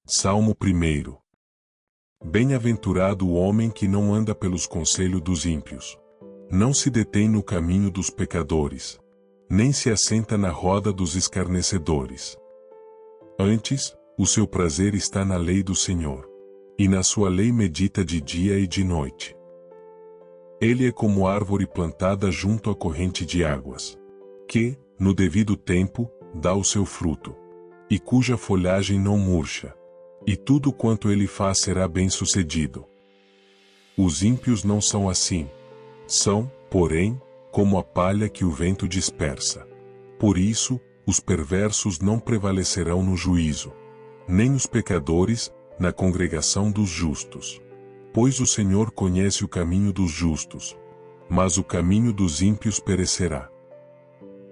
Salmo 1. Bem-aventurado o homem que não anda pelos conselhos dos ímpios. Não se detém no caminho dos pecadores, nem se assenta na roda dos escarnecedores. Antes, o seu prazer está na lei do Senhor, e na sua lei medita de dia e de noite. Ele é como árvore plantada junto à corrente de águas, que, no devido tempo, dá o seu fruto, e cuja folhagem não murcha, e tudo quanto ele faz será bem-sucedido. Os ímpios não são assim. São, porém, como a palha que o vento dispersa. Por isso, os perversos não prevalecerão no juízo, nem os pecadores, na congregação dos justos. Pois o Senhor conhece o caminho dos justos, mas o caminho dos ímpios perecerá.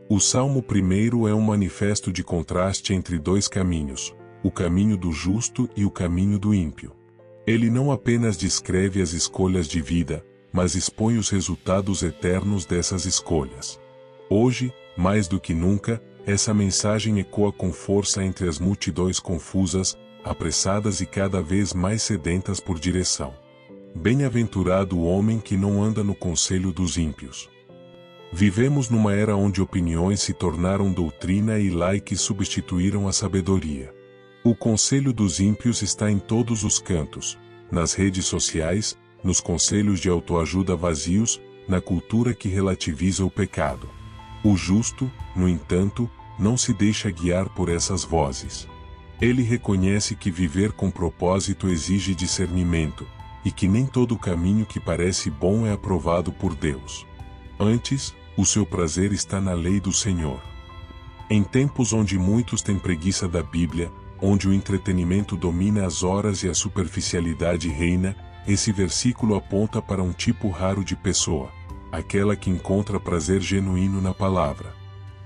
O Salmo 1 é um manifesto de contraste entre dois caminhos, o caminho do justo e o caminho do ímpio. Ele não apenas descreve as escolhas de vida, mas expõe os resultados eternos dessas escolhas. Hoje, mais do que nunca, essa mensagem ecoa com força entre as multidões confusas, apressadas e cada vez mais sedentas por direção. Bem-aventurado o homem que não anda no conselho dos ímpios. Vivemos numa era onde opiniões se tornaram doutrina e likes substituíram a sabedoria. O conselho dos ímpios está em todos os cantos, nas redes sociais, nos conselhos de autoajuda vazios, na cultura que relativiza o pecado. O justo, no entanto, não se deixa guiar por essas vozes. Ele reconhece que viver com propósito exige discernimento, e que nem todo caminho que parece bom é aprovado por Deus. Antes, o seu prazer está na lei do Senhor. Em tempos onde muitos têm preguiça da Bíblia, onde o entretenimento domina as horas e a superficialidade reina, esse versículo aponta para um tipo raro de pessoa, aquela que encontra prazer genuíno na palavra.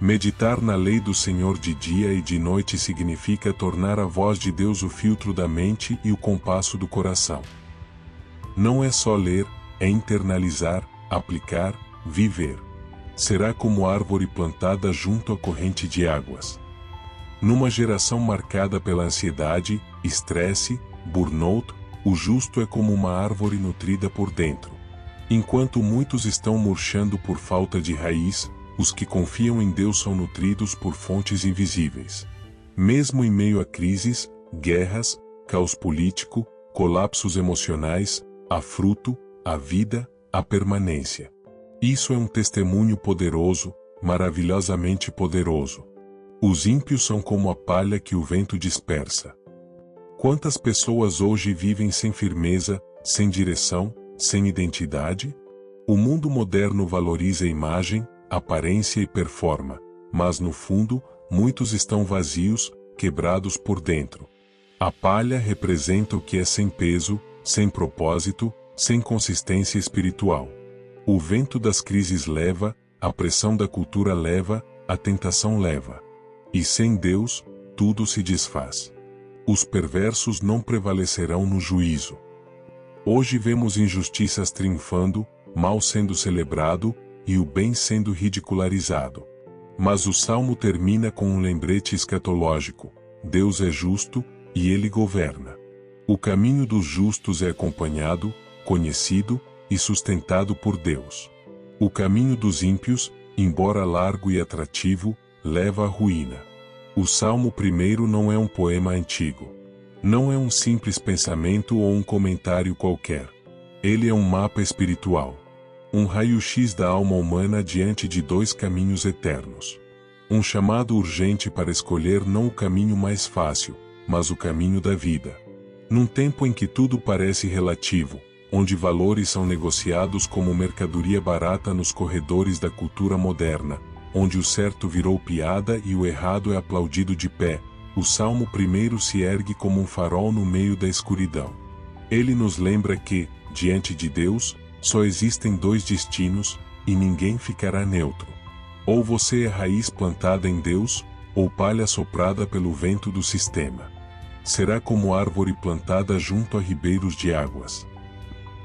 Meditar na lei do Senhor de dia e de noite significa tornar a voz de Deus o filtro da mente e o compasso do coração. Não é só ler, é internalizar, aplicar, viver. Será como árvore plantada junto à corrente de águas. Numa geração marcada pela ansiedade, estresse, burnout, o justo é como uma árvore nutrida por dentro. Enquanto muitos estão murchando por falta de raiz, os que confiam em Deus são nutridos por fontes invisíveis. Mesmo em meio a crises, guerras, caos político, colapsos emocionais, há fruto, há vida, há permanência. Isso é um testemunho poderoso, maravilhosamente poderoso. Os ímpios são como a palha que o vento dispersa. Quantas pessoas hoje vivem sem firmeza, sem direção, sem identidade? O mundo moderno valoriza imagem, aparência e performance, mas no fundo, muitos estão vazios, quebrados por dentro. A palha representa o que é sem peso, sem propósito, sem consistência espiritual. O vento das crises leva, a pressão da cultura leva, a tentação leva. E sem Deus, tudo se desfaz. Os perversos não prevalecerão no juízo. Hoje vemos injustiças triunfando, mal sendo celebrado, e o bem sendo ridicularizado. Mas o Salmo termina com um lembrete escatológico: Deus é justo, e Ele governa. O caminho dos justos é acompanhado, conhecido e sustentado por Deus. O caminho dos ímpios, embora largo e atrativo, leva à ruína. O Salmo 1 não é um poema antigo. Não é um simples pensamento ou um comentário qualquer. Ele é um mapa espiritual. Um raio-x da alma humana diante de dois caminhos eternos. Um chamado urgente para escolher não o caminho mais fácil, mas o caminho da vida. Num tempo em que tudo parece relativo, onde valores são negociados como mercadoria barata nos corredores da cultura moderna, onde o certo virou piada e o errado é aplaudido de pé, o Salmo 1 se ergue como um farol no meio da escuridão. Ele nos lembra que, diante de Deus, só existem dois destinos, e ninguém ficará neutro. Ou você é raiz plantada em Deus, ou palha soprada pelo vento do sistema. Será como árvore plantada junto a ribeiros de águas.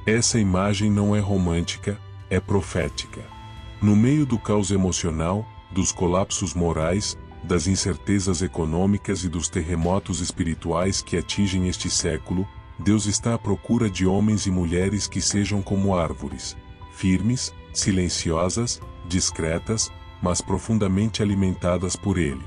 Essa imagem não é romântica, é profética. No meio do caos emocional, dos colapsos morais, das incertezas econômicas e dos terremotos espirituais que atingem este século, Deus está à procura de homens e mulheres que sejam como árvores, firmes, silenciosas, discretas, mas profundamente alimentadas por Ele.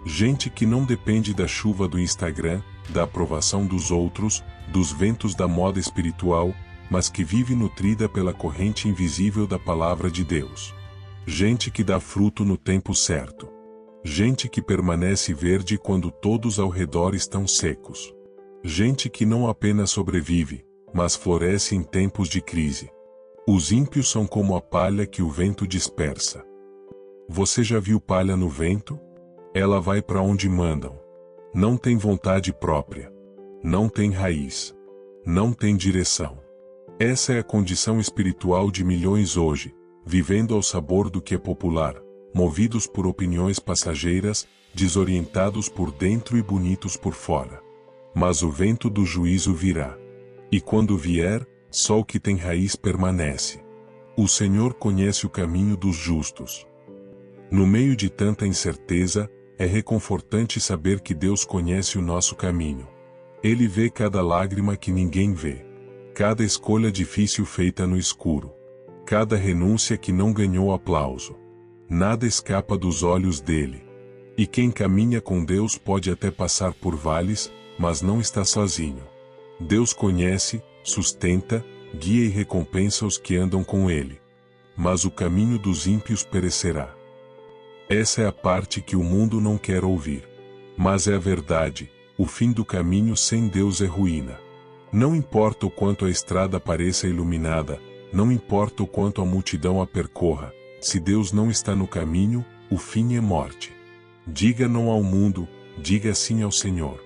Gente que não depende da chuva do Instagram, da aprovação dos outros, dos ventos da moda espiritual, mas que vive nutrida pela corrente invisível da palavra de Deus. Gente que dá fruto no tempo certo. Gente que permanece verde quando todos ao redor estão secos. Gente que não apenas sobrevive, mas floresce em tempos de crise. Os ímpios são como a palha que o vento dispersa. Você já viu palha no vento? Ela vai para onde mandam. Não tem vontade própria. Não tem raiz. Não tem direção. Essa é a condição espiritual de milhões hoje, vivendo ao sabor do que é popular, movidos por opiniões passageiras, desorientados por dentro e bonitos por fora. Mas o vento do juízo virá. E quando vier, só o que tem raiz permanece. O Senhor conhece o caminho dos justos. No meio de tanta incerteza, é reconfortante saber que Deus conhece o nosso caminho. Ele vê cada lágrima que ninguém vê. Cada escolha difícil feita no escuro. Cada renúncia que não ganhou aplauso. Nada escapa dos olhos dele. E quem caminha com Deus pode até passar por vales, mas não está sozinho. Deus conhece, sustenta, guia e recompensa os que andam com ele. Mas o caminho dos ímpios perecerá. Essa é a parte que o mundo não quer ouvir. Mas é a verdade, o fim do caminho sem Deus é ruína. Não importa o quanto a estrada pareça iluminada, não importa o quanto a multidão a percorra, se Deus não está no caminho, o fim é morte. Diga não ao mundo, diga sim ao Senhor.